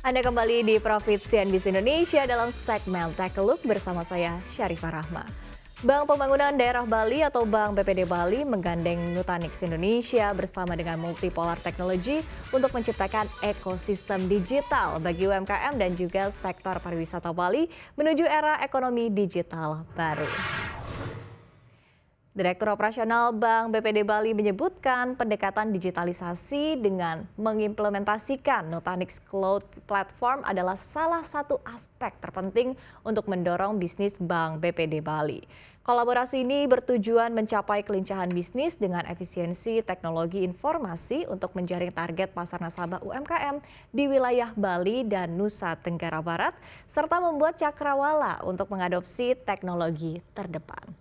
Anda kembali di Profit CNBC Indonesia dalam segmen Take a Look bersama saya Syarifah Rahma. Bank Pembangunan Daerah Bali atau Bank BPD Bali menggandeng Nutanix Indonesia bersama dengan Multipolar Technology untuk menciptakan ekosistem digital bagi UMKM dan juga sektor pariwisata Bali menuju era ekonomi digital baru. Direktur Operasional Bank BPD Bali menyebutkan pendekatan digitalisasi dengan mengimplementasikan Nutanix Cloud Platform adalah salah satu aspek terpenting untuk mendorong bisnis Bank BPD Bali. Kolaborasi ini bertujuan mencapai kelincahan bisnis dengan efisiensi teknologi informasi untuk menjaring target pasar nasabah UMKM di wilayah Bali dan Nusa Tenggara Barat, serta membuat cakrawala untuk mengadopsi teknologi terdepan.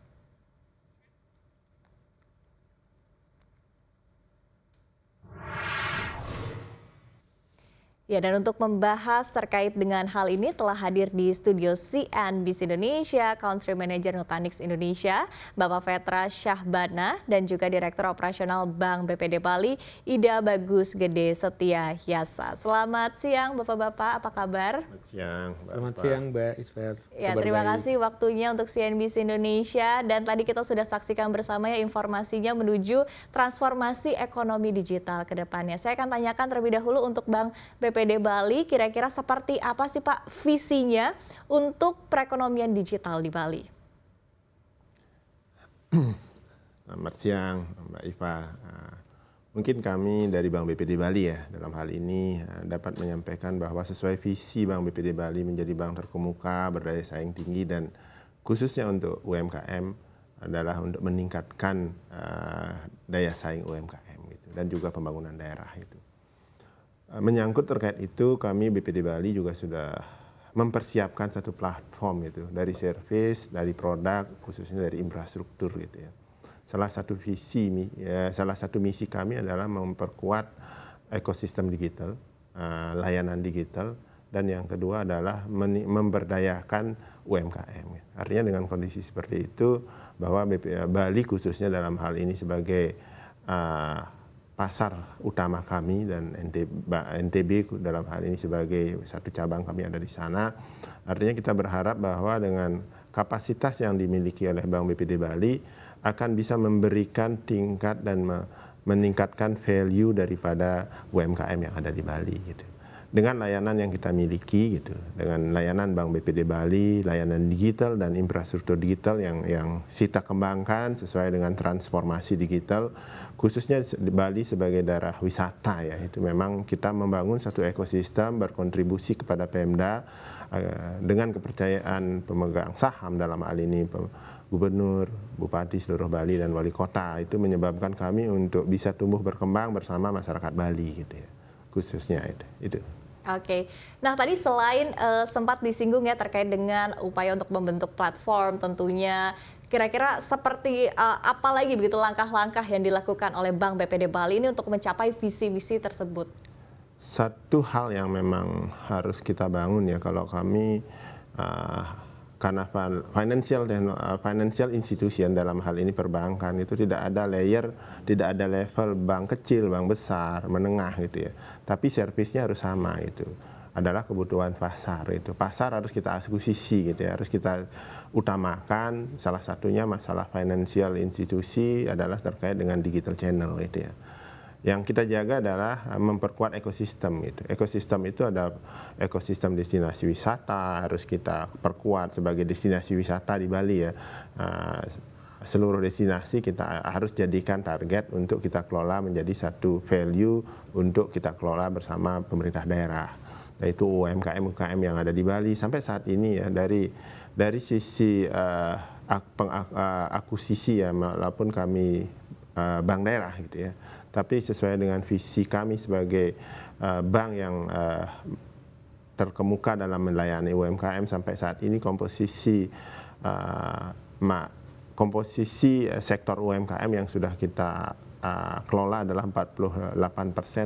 Ya, dan untuk membahas terkait dengan hal ini telah hadir di studio CNBC Indonesia, Country Manager Nutanix Indonesia, Bapak Vetra Syahbana, dan juga Direktur Operasional Bank BPD Bali, Ida Bagus Gede Setia Hyasa. Selamat siang Bapak-Bapak, apa kabar? Selamat siang, Selamat siang Mbak Isfer. Ya, terima kasih waktunya untuk CNBC Indonesia, dan tadi kita sudah saksikan bersama ya informasinya menuju transformasi ekonomi digital ke depannya. Saya akan tanyakan terlebih dahulu untuk Bank BPD Bali, kira-kira seperti apa sih Pak visinya untuk perekonomian digital di Bali? Selamat siang Mbak Iva. Mungkin kami dari Bank BPD Bali ya dalam hal ini dapat menyampaikan bahwa sesuai visi Bank BPD Bali menjadi bank terkemuka, berdaya saing tinggi dan khususnya untuk UMKM adalah untuk meningkatkan daya saing UMKM gitu, dan juga pembangunan daerah itu. Menyangkut terkait itu, kami BPD Bali juga sudah mempersiapkan satu platform itu dari service, dari produk, khususnya dari infrastruktur gitu ya. Salah satu salah satu misi kami adalah memperkuat ekosistem digital, layanan digital, dan yang kedua adalah memberdayakan UMKM. Artinya dengan kondisi seperti itu bahwa Bali khususnya dalam hal ini sebagai pasar utama kami dan NTB dalam hal ini sebagai satu cabang kami ada di sana. Artinya kita berharap bahwa dengan kapasitas yang dimiliki oleh Bank BPD Bali akan bisa memberikan tingkat dan meningkatkan value daripada UMKM yang ada di Bali gitu. Dengan layanan yang kita miliki gitu, dengan layanan Bank BPD Bali, layanan digital dan infrastruktur digital yang kita kembangkan sesuai dengan transformasi digital, khususnya di Bali sebagai daerah wisata ya, itu memang kita membangun satu ekosistem berkontribusi kepada Pemda dengan kepercayaan pemegang saham dalam hal ini Gubernur, Bupati seluruh Bali dan Wali Kota, itu menyebabkan kami untuk bisa tumbuh berkembang bersama masyarakat Bali gitu ya, khususnya itu. Oke, nah tadi selain sempat disinggung ya terkait dengan upaya untuk membentuk platform tentunya, kira-kira seperti apa lagi begitu langkah-langkah yang dilakukan oleh Bank BPD Bali ini untuk mencapai visi-visi tersebut? Satu hal yang memang harus kita bangun ya, kalau kami karena financial institution dalam hal ini perbankan itu tidak ada layer, tidak ada level bank kecil, bank besar, menengah gitu ya. Tapi servisnya harus sama itu. Adalah kebutuhan pasar itu. Pasar harus kita akuisisi gitu ya, harus kita utamakan. Salah satunya masalah financial institusi adalah terkait dengan digital channel gitu ya. Yang kita jaga adalah memperkuat ekosistem itu. Ekosistem itu ada ekosistem destinasi wisata, harus kita perkuat sebagai destinasi wisata di Bali ya. Seluruh destinasi kita harus jadikan target untuk kita kelola menjadi satu value untuk kita kelola bersama pemerintah daerah. Yaitu UMKM yang ada di Bali sampai saat ini ya, dari sisi akuisisi ya, maupun kami bank daerah gitu ya. Tapi sesuai dengan visi kami sebagai bank yang terkemuka dalam melayani UMKM sampai saat ini komposisi sektor UMKM yang sudah kita kelola adalah 48%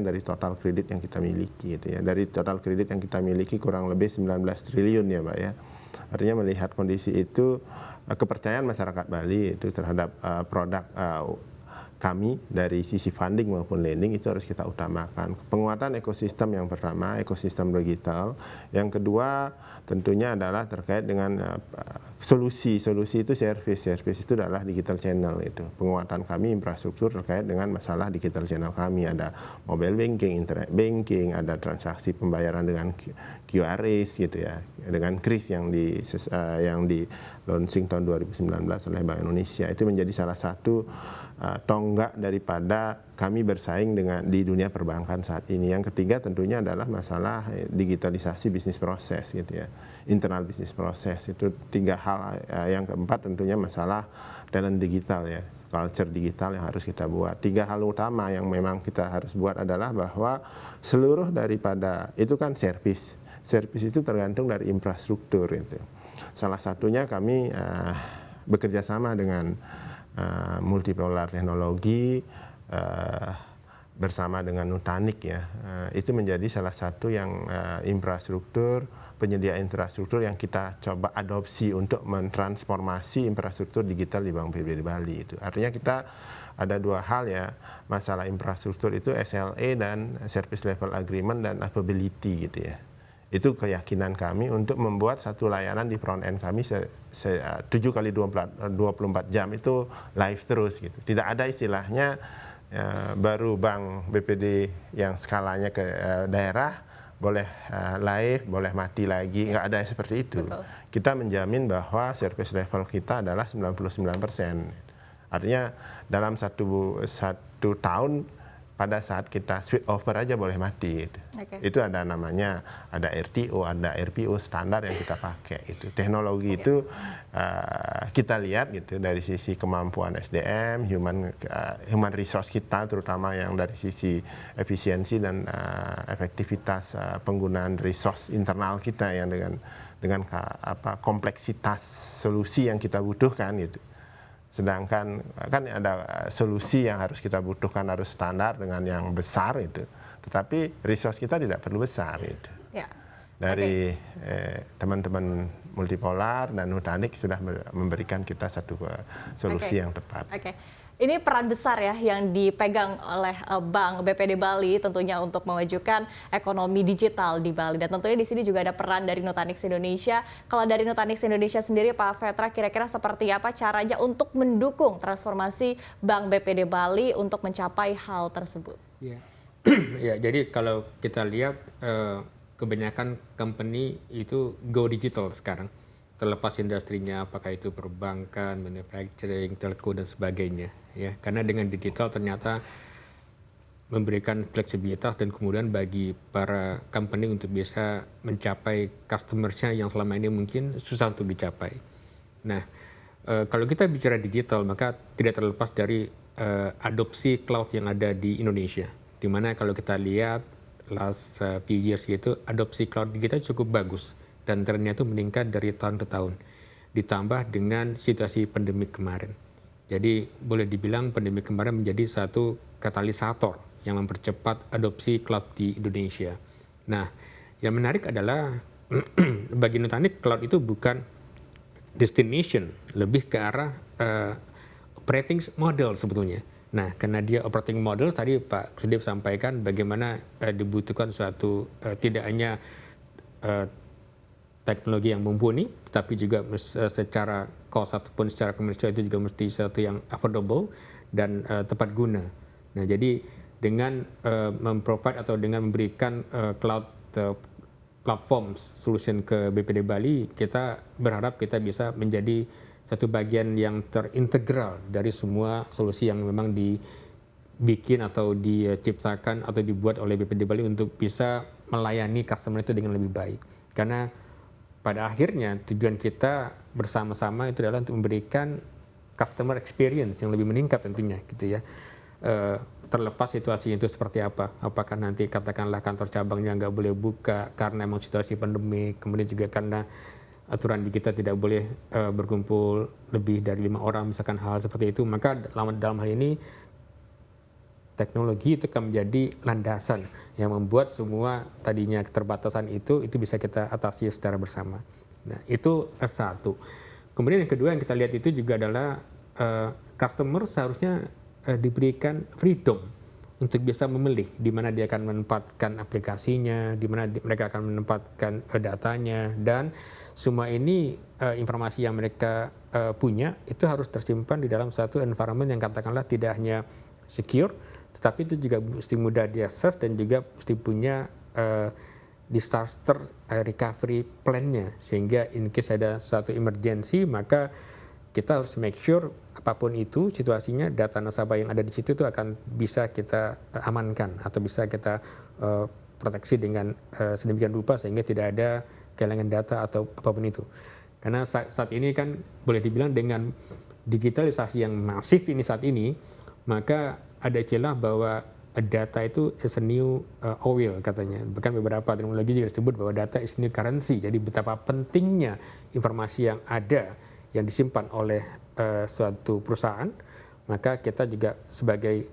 dari total kredit yang kita miliki gitu ya. Dari total kredit yang kita miliki kurang lebih 19 triliun ya Pak ya. Artinya melihat kondisi itu, kepercayaan masyarakat Bali itu terhadap produk kami dari sisi funding maupun lending itu harus kita utamakan. Penguatan ekosistem yang pertama, ekosistem digital. Yang kedua tentunya adalah terkait dengan solusi. Solusi itu service itu adalah digital channel itu. Penguatan kami infrastruktur terkait dengan masalah digital channel kami. Ada mobile banking, internet banking, ada transaksi pembayaran dengan QRIS gitu ya, dengan KRIS yang di launching tahun 2019 oleh Bank Indonesia. Itu menjadi salah satu tonggak daripada kami bersaing di dunia perbankan saat ini. Yang ketiga tentunya adalah masalah digitalisasi bisnis proses gitu ya, internal bisnis proses. Itu 3 hal. Yang keempat tentunya masalah talent digital ya, culture digital yang harus kita buat. 3 hal utama yang memang kita harus buat adalah bahwa seluruh daripada itu kan service itu tergantung dari infrastruktur itu. Salah satunya kami bekerja sama dengan Multipolar Teknologi bersama dengan Nutanix ya. Itu menjadi salah satu yang penyedia infrastruktur yang kita coba adopsi untuk mentransformasi infrastruktur digital di Bank BPD Bali itu. Artinya kita ada 2 hal ya, masalah infrastruktur itu SLA dan Service Level Agreement dan availability gitu ya. Itu keyakinan kami untuk membuat satu layanan di front end kami 7 kali 24 jam itu live terus gitu. Tidak ada istilahnya baru Bank BPD yang skalanya ke daerah boleh live, boleh mati lagi, nggak ada seperti itu. Betul. Kita menjamin bahwa service level kita adalah 99%. Artinya dalam satu tahun pada saat kita switch over aja boleh mati gitu. Okay. Itu Itu ada namanya, ada RTO, ada RPO standar yang kita pakai itu. Teknologi itu kita lihat gitu dari sisi kemampuan SDM, human resource kita, terutama yang dari sisi efisiensi dan efektivitas penggunaan resource internal kita yang dengan kompleksitas solusi yang kita butuhkan gitu. Sedangkan kan ada solusi yang harus kita butuhkan harus standar dengan yang besar itu, tetapi resource kita tidak perlu besar itu. Ya. Dari teman-teman Multipolar dan Nutanix sudah memberikan kita satu solusi yang tepat. Oke. Ini peran besar ya yang dipegang oleh Bank BPD Bali tentunya untuk memajukan ekonomi digital di Bali. Dan tentunya di sini juga ada peran dari Nutanix Indonesia. Kalau dari Nutanix Indonesia sendiri Pak Vetra, kira-kira seperti apa caranya untuk mendukung transformasi Bank BPD Bali untuk mencapai hal tersebut? Ya, ya jadi kalau kita lihat kebanyakan company itu go digital sekarang. Terlepas industrinya, apakah itu perbankan, manufacturing, telco dan sebagainya, ya. Karena dengan digital ternyata memberikan fleksibilitas dan kemudian bagi para company untuk bisa mencapai customer-nya yang selama ini mungkin susah untuk dicapai. Nah, kalau kita bicara digital maka tidak terlepas dari adopsi cloud yang ada di Indonesia. Di mana kalau kita lihat last few years itu adopsi cloud kita cukup bagus. Dan trennya itu meningkat dari tahun ke tahun. Ditambah dengan situasi pandemi kemarin. Jadi boleh dibilang pandemi kemarin menjadi satu katalisator yang mempercepat adopsi cloud di Indonesia. Nah, yang menarik adalah bagi Nutanix cloud itu bukan destination, lebih ke arah operating model sebetulnya. Nah, karena dia operating model, tadi Pak Kusudip sampaikan bagaimana dibutuhkan suatu tidak hanya teknologi yang mumpuni, tetapi juga secara cost ataupun secara komersial itu juga mesti sesuatu yang affordable dan tepat guna. Nah, jadi dengan memprovide atau dengan memberikan cloud platform solution ke BPD Bali, kita berharap kita bisa menjadi satu bagian yang terintegral dari semua solusi yang memang dibikin atau diciptakan atau dibuat oleh BPD Bali untuk bisa melayani customer itu dengan lebih baik. Karena pada akhirnya tujuan kita bersama-sama itu adalah untuk memberikan customer experience yang lebih meningkat tentunya gitu ya. Terlepas situasi itu seperti apa, apakah nanti katakanlah kantor cabangnya nggak boleh buka karena memang situasi pandemi, kemudian juga karena aturan di kita tidak boleh berkumpul lebih dari 5 orang misalkan hal seperti itu, maka dalam hal ini teknologi itu akan menjadi landasan yang membuat semua tadinya keterbatasan itu bisa kita atasi secara bersama. Nah, itu satu. Kemudian yang kedua yang kita lihat itu juga adalah customer seharusnya diberikan freedom untuk bisa memilih di mana dia akan menempatkan aplikasinya, di mana mereka akan menempatkan datanya, dan semua ini informasi yang mereka punya itu harus tersimpan di dalam satu environment yang katakanlah tidak hanya secure, tetapi itu juga mesti mudah diakses dan juga mesti punya disaster recovery plan-nya, sehingga in case ada suatu emergency maka kita harus make sure apapun itu situasinya, data nasabah yang ada di situ itu akan bisa kita amankan atau bisa kita proteksi dengan sedemikian rupa sehingga tidak ada kehilangan data atau apapun itu. Karena saat ini kan boleh dibilang dengan digitalisasi yang masif ini saat ini, maka ada istilah bahwa data itu is a new oil katanya. Bahkan beberapa teknologi juga disebut bahwa data is new currency. Jadi betapa pentingnya informasi yang ada yang disimpan oleh suatu perusahaan, maka kita juga sebagai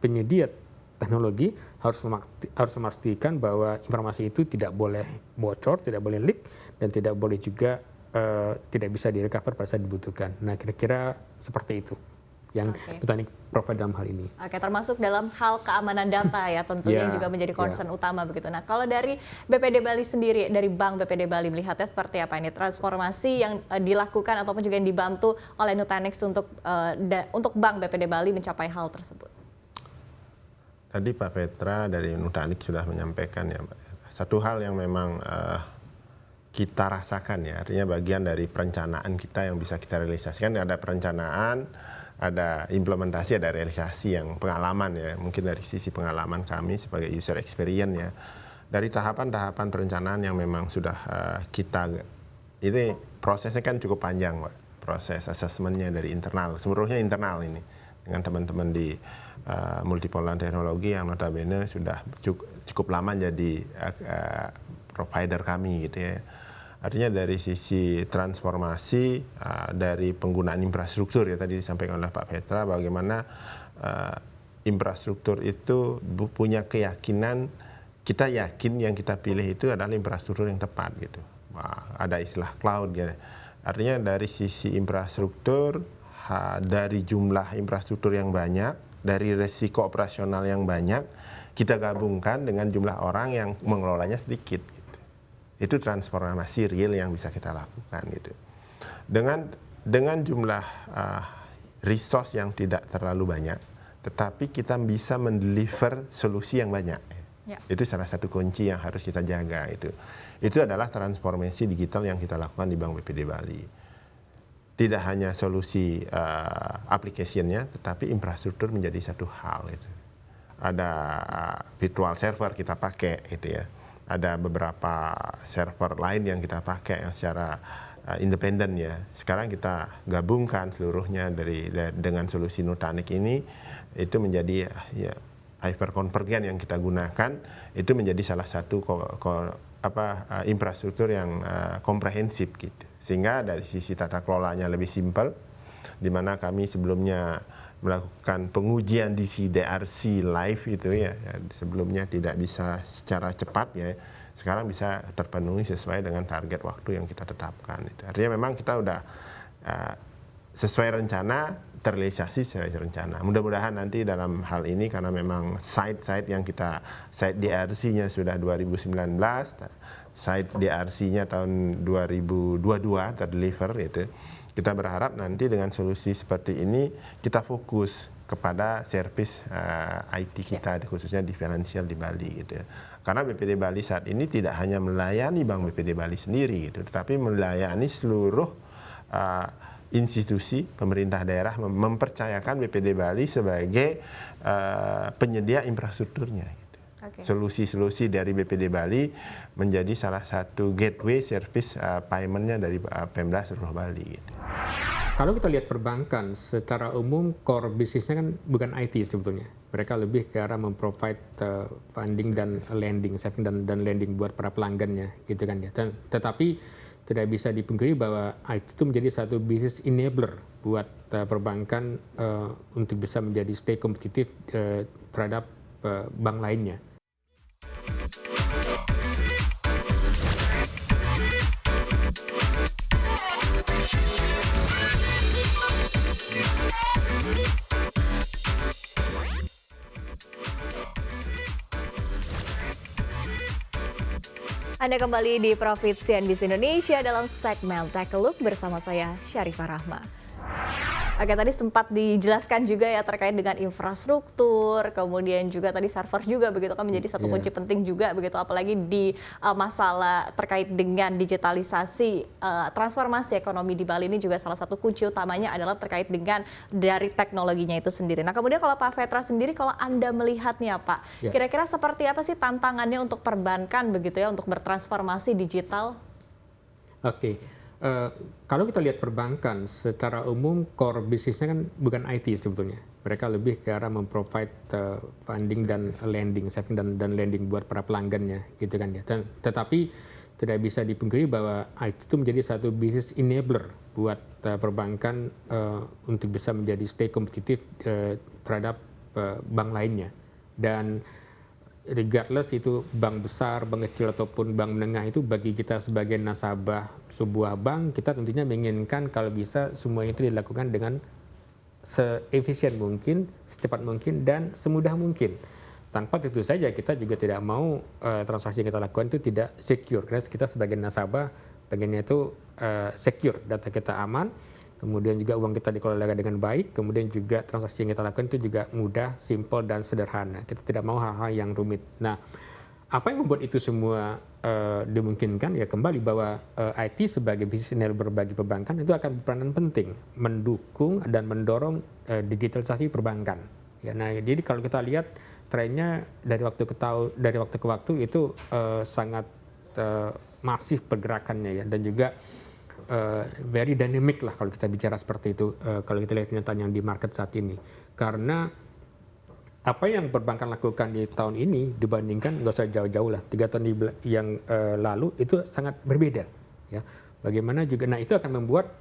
penyedia teknologi harus memastikan bahwa informasi itu tidak boleh bocor, tidak boleh leak, dan tidak boleh juga tidak bisa direcover pada saat dibutuhkan. Nah, kira-kira seperti itu yang Nutanix provide dalam hal ini. Oke, termasuk dalam hal keamanan data ya tentunya yang juga menjadi concern utama begitu. Nah, kalau dari BPD Bali sendiri, dari Bank BPD Bali melihatnya seperti apa ini transformasi yang dilakukan ataupun juga yang dibantu oleh Nutanix untuk Bank BPD Bali mencapai hal tersebut? Tadi Pak Petra dari Nutanix sudah menyampaikan ya, satu hal yang memang kita rasakan ya, artinya bagian dari perencanaan kita yang bisa kita realisasikan. Ada perencanaan, ada implementasi, ada realisasi yang pengalaman ya, mungkin dari sisi pengalaman kami sebagai user experience ya, dari tahapan-tahapan perencanaan yang memang sudah kita, ini prosesnya kan cukup panjang Pak, proses assessmentnya dari internal, seluruhnya internal ini, dengan teman-teman di Multipolar Teknologi yang notabene sudah cukup lama jadi provider kami gitu ya. Artinya dari sisi transformasi, dari penggunaan infrastruktur ya tadi disampaikan oleh Pak Petra, bagaimana infrastruktur itu punya keyakinan, kita yakin yang kita pilih itu adalah infrastruktur yang tepat gitu. Ada istilah cloud gitu. Artinya dari sisi infrastruktur, dari jumlah infrastruktur yang banyak, dari resiko operasional yang banyak, kita gabungkan dengan jumlah orang yang mengelolanya sedikit. Itu transformasi real yang bisa kita lakukan gitu. Dengan jumlah resource yang tidak terlalu banyak, tetapi kita bisa mendeliver solusi yang banyak. Ya. Itu salah satu kunci yang harus kita jaga itu. Itu adalah transformasi digital yang kita lakukan di Bank BPD Bali. Tidak hanya solusi application-nya, tetapi infrastruktur menjadi satu hal itu. Ada virtual server kita pakai gitu ya. Ada beberapa server lain yang kita pakai yang secara independen ya. Sekarang kita gabungkan seluruhnya dengan solusi Nutanix ini, itu menjadi ya, hyperconvergent yang kita gunakan, itu menjadi salah satu infrastruktur yang komprehensif gitu. Sehingga dari sisi tata kelolanya lebih simpel, di mana kami sebelumnya melakukan pengujian di DRC live itu ya, sebelumnya tidak bisa secara cepat ya, sekarang bisa terpenuhi sesuai dengan target waktu yang kita tetapkan itu. Artinya memang kita udah sesuai rencana, terrealisasi sesuai rencana. Mudah-mudahan nanti dalam hal ini, karena memang site DRC-nya sudah 2019, site DRC-nya tahun 2022 terdeliver itu. Kita berharap nanti dengan solusi seperti ini kita fokus kepada servis IT kita, khususnya di finansial di Bali gitu. Karena BPD Bali saat ini tidak hanya melayani Bank BPD Bali sendiri gitu, tetapi melayani seluruh institusi pemerintah daerah, mempercayakan BPD Bali sebagai penyedia infrastrukturnya. Solusi-solusi dari BPD Bali menjadi salah satu gateway service payment-nya dari Pemda seluruh Bali. Gitu. Kalau kita lihat perbankan, secara umum core bisnisnya kan bukan IT sebetulnya. Mereka lebih ke arah memprovide funding dan lending, saving dan lending buat para pelanggannya, gitu kan ya. Tetapi tidak bisa dipungkiri bahwa IT itu menjadi satu bisnis enabler buat perbankan untuk bisa menjadi stay kompetitif terhadap bank lainnya. Anda kembali di Profit CNBC Indonesia dalam segmen Take a Look bersama saya Syarifah Rahma. Oke, tadi sempat dijelaskan juga ya terkait dengan infrastruktur, kemudian juga tadi server juga begitu kan menjadi satu kunci penting juga begitu, apalagi di masalah terkait dengan digitalisasi, transformasi ekonomi di Bali ini juga salah satu kunci utamanya adalah terkait dengan dari teknologinya itu sendiri. Nah kemudian kalau Pak Petra sendiri, kalau Anda melihatnya Pak, kira-kira seperti apa sih tantangannya untuk perbankan begitu ya untuk bertransformasi digital? Oke. Kalau kita lihat perbankan, secara umum core bisnisnya kan bukan IT sebetulnya. Mereka lebih ke arah memprovide funding dan lending, saving dan lending buat para pelanggannya, gitu kan ya. Tetapi tidak bisa dipungkiri bahwa IT itu menjadi satu bisnis enabler buat perbankan untuk bisa menjadi stay kompetitif terhadap bank lainnya. Dan regardless itu bank besar, bank kecil ataupun bank menengah, itu bagi kita sebagai nasabah sebuah bank, kita tentunya menginginkan kalau bisa semua itu dilakukan dengan seefisien mungkin, secepat mungkin, dan semudah mungkin. Tanpa tentu saja kita juga tidak mau transaksi yang kita lakukan itu tidak secure, karena kita sebagai nasabah pengennya itu secure, data kita aman, kemudian juga uang kita dikelola dengan baik, kemudian juga transaksi yang kita lakukan itu juga mudah, simple, dan sederhana. Kita tidak mau hal-hal yang rumit. Nah, apa yang membuat itu semua dimungkinkan? Ya kembali bahwa IT sebagai bisnis enabler bagi perbankan itu akan berperan penting mendukung dan mendorong digitalisasi perbankan. Ya, nah, jadi kalau kita lihat trennya dari waktu ke waktu itu sangat masif pergerakannya ya, dan juga very dynamic lah kalau kita bicara seperti itu, kalau kita lihat kenyataan yang di market saat ini. Karena apa yang perbankan lakukan di tahun ini dibandingkan nggak usah jauh-jauh lah, 3 tahun yang lalu itu sangat berbeda. Ya, bagaimana juga, nah itu akan membuat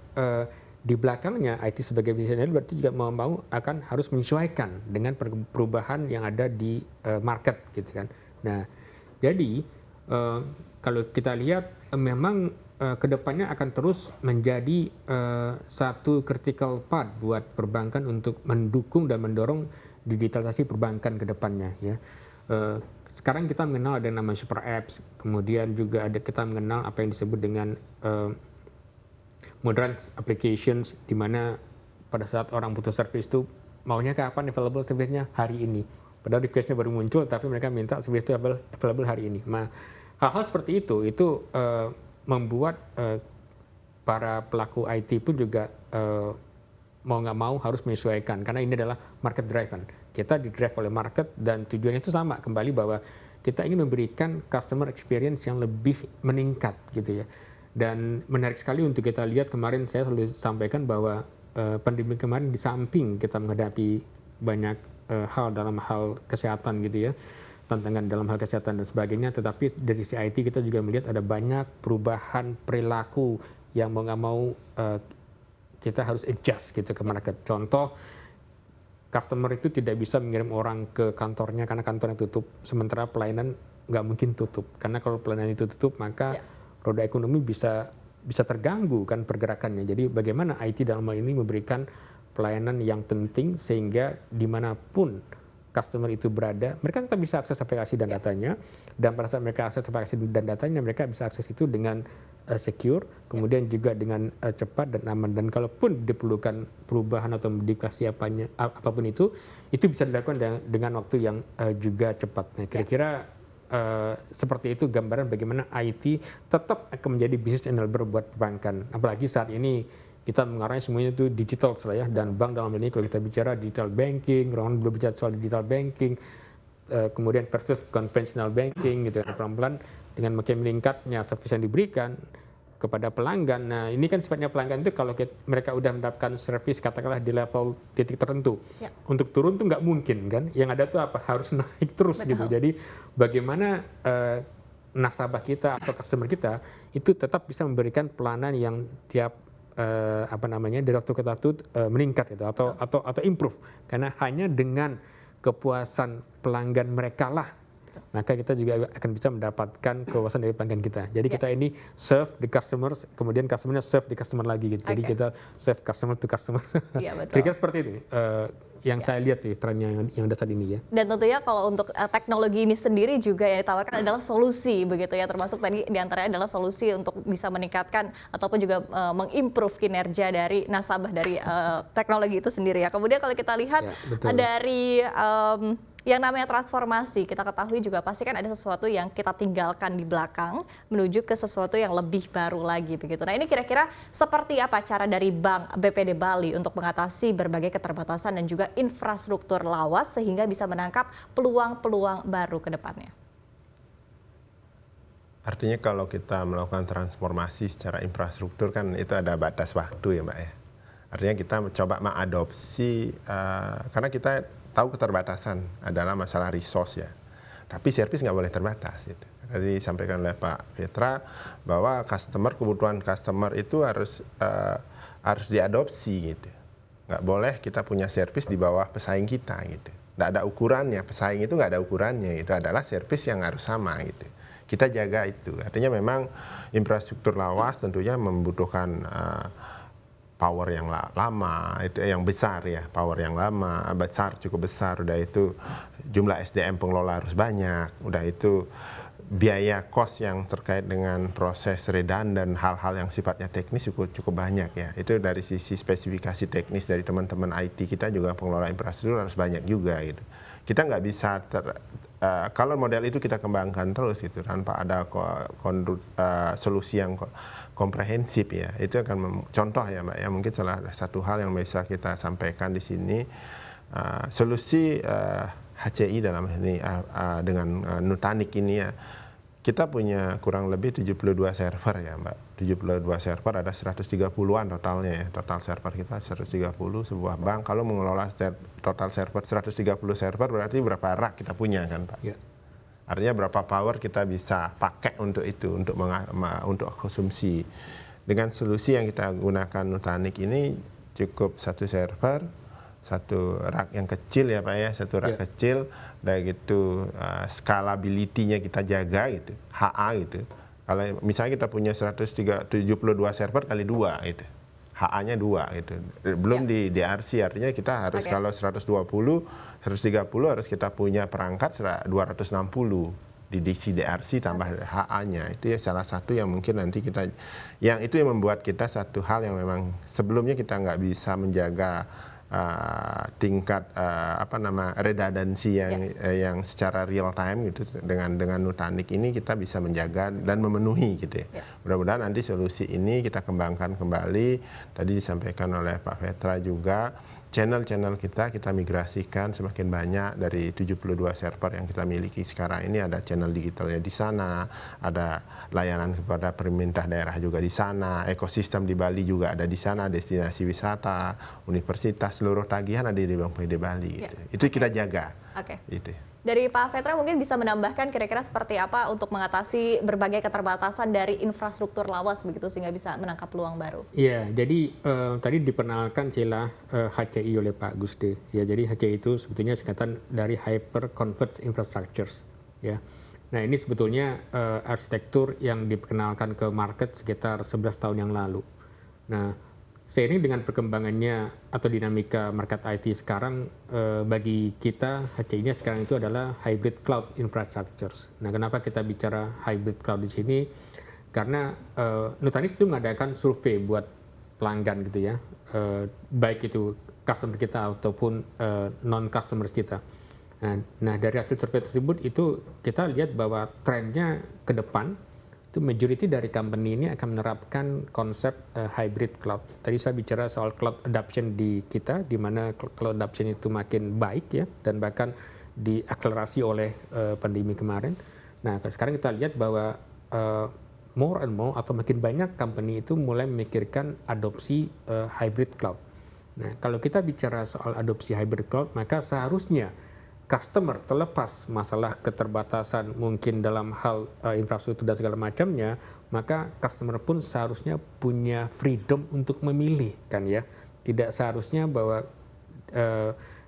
di belakangnya IT sebagai bisnis enabler berarti juga mau akan harus menyesuaikan dengan perubahan yang ada di market gitu kan. Nah, jadi kalau kita lihat memang kedepannya akan terus menjadi satu critical part buat perbankan untuk mendukung dan mendorong digitalisasi perbankan ke depannya ya. Sekarang kita mengenal ada yang namanya super apps, kemudian juga kita mengenal apa yang disebut dengan modern applications, di mana pada saat orang butuh service itu maunya kapan available service-nya hari ini. Padahal request-nya baru muncul tapi mereka minta service itu available hari ini. Nah, hal-hal seperti itu membuat para pelaku IT pun juga mau nggak mau harus menyesuaikan, karena ini adalah market driven. Kita di-drive oleh market dan tujuannya itu sama, kembali bahwa kita ingin memberikan customer experience yang lebih meningkat gitu ya. Dan menarik sekali untuk kita lihat, kemarin saya selalu sampaikan bahwa pandemi kemarin di samping kita menghadapi banyak hal dalam hal kesehatan gitu ya, tantangan dalam hal kesehatan dan sebagainya, tetapi dari sisi IT kita juga melihat ada banyak perubahan perilaku yang mau nggak mau kita harus adjust gitu ke market. Contoh, customer itu tidak bisa mengirim orang ke kantornya karena kantornya tutup, sementara pelayanan nggak mungkin tutup, karena kalau pelayanan itu tutup maka roda ekonomi bisa terganggu kan pergerakannya. Jadi bagaimana IT dalam hal ini memberikan pelayanan yang penting sehingga dimanapun customer itu berada, mereka tetap bisa akses aplikasi dan datanya, dan pada saat mereka akses aplikasi dan datanya, mereka bisa akses itu dengan secure, kemudian juga dengan cepat dan aman. Dan kalaupun diperlukan perubahan atau modifikasi apapun itu bisa dilakukan dengan waktu yang juga cepat. Nah, kira-kira seperti itu gambaran bagaimana IT tetap akan menjadi bisnis enabler buat perbankan. Apalagi saat ini kita mengarahnya semuanya itu digital ya, dan bank dalam hal ini kalau kita bicara digital banking, orang belum bicara soal digital banking, kemudian versus conventional banking gitu, pelan-pelan dengan makin meningkatnya service yang diberikan kepada pelanggan. Nah, ini kan sifatnya pelanggan itu kalau mereka udah mendapatkan service katakanlah di level titik tertentu, untuk turun tuh nggak mungkin kan, yang ada tuh apa, harus naik terus. Betul. Gitu. Jadi bagaimana nasabah kita atau customer kita itu tetap bisa memberikan pelayanan yang tiap dari waktu ke waktu meningkat gitu, atau improve, karena hanya dengan kepuasan pelanggan mereka lah maka kita juga akan bisa mendapatkan kepuasan dari pelanggan kita. Jadi kita ini serve the customers, kemudian customernya serve the customer lagi gitu. Jadi kita serve customer to customer. Kira-kira seperti itu yang saya lihat ya trennya yang ada saat ini ya. Dan tentunya kalau untuk teknologi ini sendiri juga yang ditawarkan adalah solusi begitu ya, termasuk tadi diantaranya adalah solusi untuk bisa meningkatkan ataupun juga mengimprove kinerja dari nasabah dari teknologi itu sendiri ya. Kemudian kalau kita lihat dari yang namanya transformasi, kita ketahui juga pasti kan ada sesuatu yang kita tinggalkan di belakang menuju ke sesuatu yang lebih baru lagi begitu. Nah ini kira-kira seperti apa cara dari Bank BPD Bali untuk mengatasi berbagai keterbatasan dan juga infrastruktur lawas sehingga bisa menangkap peluang-peluang baru ke depannya? Artinya kalau kita melakukan transformasi secara infrastruktur kan itu ada batas waktu ya Mbak ya. Artinya kita mencoba mengadopsi, karena kita tahu keterbatasan adalah masalah resource ya. Tapi servis nggak boleh terbatas. Gitu. Tadi disampaikan oleh Pak Petra bahwa kebutuhan customer itu harus diadopsi gitu. Nggak boleh kita punya servis di bawah pesaing kita gitu. Nggak ada ukurannya, pesaing itu nggak ada ukurannya. Itu adalah servis yang harus sama gitu. Kita jaga itu. Artinya memang infrastruktur lawas tentunya membutuhkan power yang lama, itu yang besar ya, power yang lama, besar, cukup besar, udah itu jumlah SDM pengelola harus banyak, udah itu biaya cost yang terkait dengan proses redundant, hal-hal yang sifatnya teknis cukup banyak ya. Itu dari sisi spesifikasi teknis dari teman-teman IT kita juga pengelola infrastruktur harus banyak juga gitu. Kita nggak bisa kalau model itu kita kembangkan terus gitu tanpa ada solusi yang komprehensif ya, itu akan contoh ya Mbak ya, mungkin salah satu hal yang bisa kita sampaikan di sini solusi HCI dalam ini dengan Nutanix ini ya, kita punya kurang lebih 72 server ya Mbak, 72 server, ada 130-an totalnya ya, total server kita 130, sebuah bank kalau mengelola total server 130 server berarti berapa rak kita punya kan Pak? Ya. Artinya berapa power kita bisa pakai untuk itu, untuk konsumsi. Dengan solusi yang kita gunakan Nutanix ini cukup satu server, satu rak yang kecil ya Pak ya, satu rak kecil, dan gitu scalability-nya kita jaga gitu, HA gitu. Kalau misalnya kita punya 172 server kali 2 gitu. HA-nya 2 gitu. Belum di DRC, artinya kita harus kalau 120, 130 harus kita punya perangkat 260 di DC DRC tambah HA-nya. Itu ya salah satu yang mungkin nanti kita, yang itu yang membuat kita satu hal yang memang sebelumnya kita nggak bisa menjaga tingkat redundancy yang secara real time gitu, dengan Nutanix ini kita bisa menjaga dan memenuhi gitu ya. Mudah-mudahan nanti solusi ini kita kembangkan kembali. Tadi disampaikan oleh Pak Petra juga, channel-channel kita migrasikan semakin banyak. Dari 72 server yang kita miliki sekarang ini ada channel digitalnya di sana, ada layanan kepada pemerintah daerah juga di sana, ekosistem di Bali juga ada di sana, destinasi wisata, universitas, seluruh tagihan ada di Bank BPD Bali gitu. Itu kita jaga. Gitu. Dari Pak Petra mungkin bisa menambahkan kira-kira seperti apa untuk mengatasi berbagai keterbatasan dari infrastruktur lawas begitu sehingga bisa menangkap peluang baru. Iya, jadi tadi diperkenalkan istilah HCI oleh Pak Gusti. Ya, jadi HCI itu sebetulnya singkatan dari Hyper Converged Infrastructures. Ya, nah ini sebetulnya arsitektur yang diperkenalkan ke market sekitar 11 tahun yang lalu. Nah, seiring dengan perkembangannya atau dinamika market IT sekarang, bagi kita HCI-nya sekarang itu adalah hybrid cloud infrastructures. Nah, kenapa kita bicara hybrid cloud di sini? Karena Nutanix itu mengadakan survei buat pelanggan gitu ya, baik itu customer kita ataupun non-customers kita. Nah, dari hasil survei tersebut itu kita lihat bahwa trennya ke depan itu majority dari company ini akan menerapkan konsep hybrid cloud. Tadi saya bicara soal cloud adoption di kita, di mana cloud adoption itu makin baik ya, dan bahkan diakselerasi oleh pandemi kemarin. Nah, sekarang kita lihat bahwa more and more atau makin banyak company itu mulai memikirkan adopsi hybrid cloud. Nah, kalau kita bicara soal adopsi hybrid cloud, maka seharusnya customer terlepas masalah keterbatasan mungkin dalam hal infrastruktur dan segala macamnya, maka customer pun seharusnya punya freedom untuk memilih kan ya. Tidak seharusnya bahwa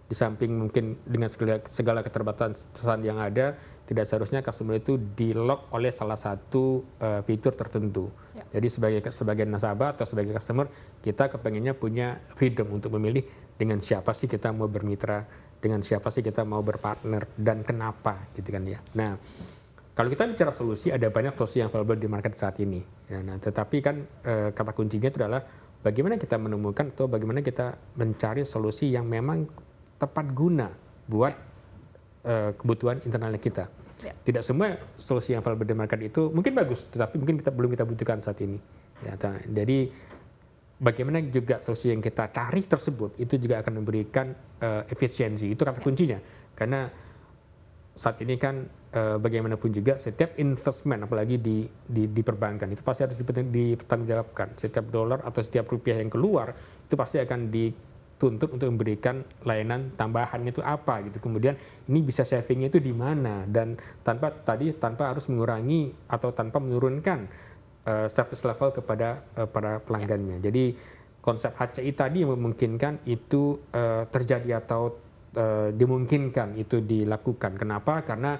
di samping mungkin dengan segala keterbatasan yang ada, tidak seharusnya customer itu di-lock oleh salah satu fitur tertentu. Jadi sebagai nasabah atau sebagai customer, kita kepengennya punya freedom untuk memilih dengan siapa sih kita mau bermitra, dengan siapa sih kita mau berpartner, dan kenapa gitu kan ya. Nah, kalau kita bicara solusi, ada banyak solusi yang available di market saat ini. Ya, nah, tetapi kan kata kuncinya itu adalah bagaimana kita menemukan atau bagaimana kita mencari solusi yang memang tepat guna buat kebutuhan internalnya kita. Ya. Tidak semua solusi yang available di market itu mungkin bagus, tetapi mungkin belum kita butuhkan saat ini. Ya, jadi bagaimana juga solusi yang kita cari tersebut itu juga akan memberikan efisiensi. Itu kata kuncinya. Karena saat ini kan bagaimanapun juga setiap investment apalagi di perbankan itu pasti harus dipertanggungjawabkan. Setiap dolar atau setiap rupiah yang keluar itu pasti akan dituntut untuk memberikan layanan tambahannya itu apa gitu. Kemudian ini bisa savingnya itu di mana, dan tanpa harus mengurangi atau tanpa menurunkan service level kepada para pelanggannya. Jadi konsep HCI tadi yang memungkinkan itu terjadi atau dimungkinkan itu dilakukan. Kenapa? Karena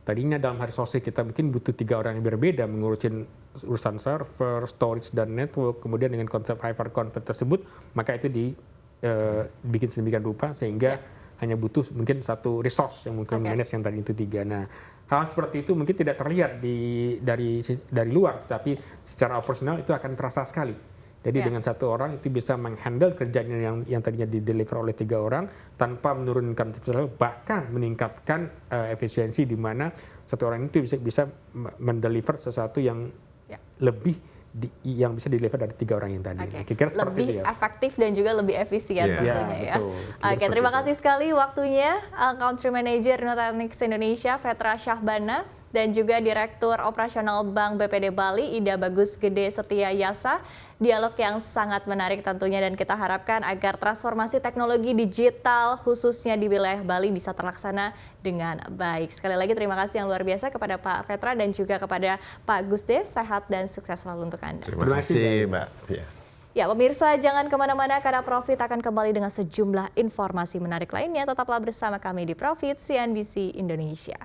tadinya dalam hari sosial kita mungkin butuh 3 orang yang berbeda mengurusin urusan server, storage, dan network. Kemudian dengan konsep hyperconverged tersebut, maka itu dibikin sedemikian rupa sehingga hanya butuh mungkin satu resource yang mungkin manage yang tadi itu 3. Nah, hal seperti itu mungkin tidak terlihat dari luar, tetapi secara operasional itu akan terasa sekali. Jadi dengan satu orang itu bisa menghandle kerjaan yang tadinya di-deliver oleh 3 orang tanpa menurunkan bahkan meningkatkan efisiensi di mana satu orang itu bisa mendeliver sesuatu yang lebih yang bisa deliver dari 3 orang yang tadi. Kira-kira seperti lebih itu ya. efektif dan juga lebih efisien tentunya ya. Oke, terima kasih sekali waktunya Country Manager Nutanix Indonesia Vetra Syahbana dan juga Direktur Operasional Bank BPD Bali Ida Bagus Gede Setia Yasa. Dialog yang sangat menarik tentunya, dan kita harapkan agar transformasi teknologi digital khususnya di wilayah Bali bisa terlaksana dengan baik. Sekali lagi terima kasih yang luar biasa kepada Pak Vetra dan juga kepada Pak Gusde. Sehat dan sukses selalu untuk Anda. Terima kasih Mbak. Ya, pemirsa jangan kemana-mana karena Profit akan kembali dengan sejumlah informasi menarik lainnya. Tetaplah bersama kami di Profit CNBC Indonesia.